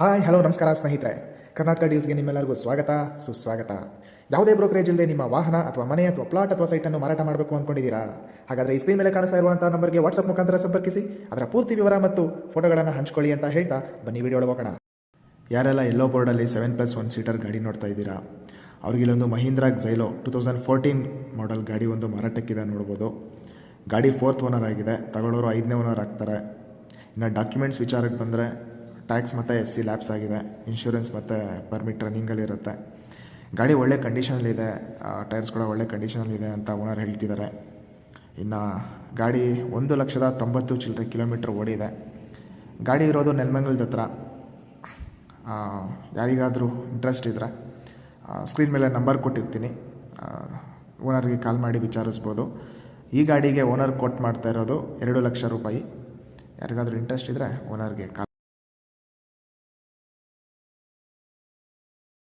Hi hello ನಮಸ್ಕಾರ ಸ್ನೇಹಿತರೆ. ಕರ್ನಾಟಕ ಡೀಲ್ಸ್ಗೆ ನಿಮ್ಮೆಲ್ಲರಿಗೂ ಸ್ವಾಗತ ಸುಸ್ವಾಗತ. ಯಾವುದೇ ಬ್ರೋಕರೇಜ್ ಇಲ್ಲದೆ ನಿಮ್ಮ ವಾಹನ ಅಥವಾ ಮನೆ ಅಥವಾ ಪ್ಲಾಟ್ ಅಥವಾ ಸೈಟನ್ನು ಮಾರಾಟ ಮಾಡಬೇಕು ಅಂದ್ಕೊಂಡಿದ್ದೀರಾ? ಹಾಗಾದರೆ ಈ ಸ್ಕ್ರೀನ್ ಮೇಲೆ ಕಾಣಿಸ್ತಾ ಇರುವಂಥ ನಂಬರ್ಗೆ ವಾಟ್ಸಪ್ ಮುಖಾಂತರ ಸಂಪರ್ಕಿಸಿ. ಅದರ ಪೂರ್ತಿ ವಿವರ ಮತ್ತು ಫೋಟೋಗಳನ್ನು ಹಂಚ್ಕೊಳ್ಳಿ ಅಂತ ಹೇಳ್ತಾ ಬನ್ನಿ ವಿಡಿಯೋ ಹೋಗೋಣ. ಯಾರೆಲ್ಲ ಯೆಲ್ಲೋ ಬೋರ್ಡಲ್ಲಿ 7+1 ಸೀಟರ್ ಗಾಡಿ ನೋಡ್ತಾ ಇದ್ದೀರಾ, ಅವ್ರಿಗಿಲ್ಲೊಂದು ಮಹೀಂದ್ರಾ ಝೈಲೋ 2014 ಮಾಡೆಲ್ ಗಾಡಿ ಒಂದು ಮಾರಾಟಕ್ಕಿದೆ ನೋಡ್ಬೋದು. ಗಾಡಿ 4th ಓನರ್ ಆಗಿದೆ, ತಗೊಳ್ಳೋರು 5ನೇ ಓನರ್ ಆಗ್ತಾರೆ. ಇನ್ನು ಡಾಕ್ಯುಮೆಂಟ್ಸ್ ವಿಚಾರಕ್ಕೆ ಬಂದರೆ ಟ್ಯಾಕ್ಸ್ ಮತ್ತು FC ಲ್ಯಾಪ್ಸ್ ಆಗಿದೆ, ಇನ್ಶೂರೆನ್ಸ್ ಮತ್ತು ಪರ್ಮಿಟ್ ರನ್ನಿಂಗಲ್ಲಿರುತ್ತೆ. ಗಾಡಿ ಒಳ್ಳೆ ಕಂಡೀಷನಲ್ಲಿದೆ, ಟೈರ್ಸ್ ಕೂಡ ಒಳ್ಳೆ ಕಂಡೀಷನಲ್ಲಿದೆ ಅಂತ ಓನರ್ ಹೇಳ್ತಿದ್ದಾರೆ. ಇನ್ನು ಗಾಡಿ 1,90,000 ಚಿಲ್ಲರೆ ಕಿಲೋಮೀಟ್ರ್ ಓಡಿದೆ. ಗಾಡಿ ಇರೋದು ನೆಲಮಂಗಲದ ಹತ್ರ. ಯಾರಿಗಾದರೂ ಇಂಟ್ರೆಸ್ಟ್ ಇದ್ದರೆ ಸ್ಕ್ರೀನ್ ಮೇಲೆ ನಂಬರ್ ಕೊಟ್ಟಿರ್ತೀನಿ, ಓನರ್ಗೆ ಕಾಲ್ ಮಾಡಿ ವಿಚಾರಿಸ್ಬೋದು. ಈ ಗಾಡಿಗೆ ಓನರ್ ಕೊಟ್ಟು ಮಾಡ್ತಾ ಇರೋದು 2 ಲಕ್ಷ ರೂಪಾಯಿ. ಯಾರಿಗಾದರೂ ಇಂಟ್ರೆಸ್ಟ್ ಇದ್ದರೆ ಓನರ್ಗೆ ಕಾಲ್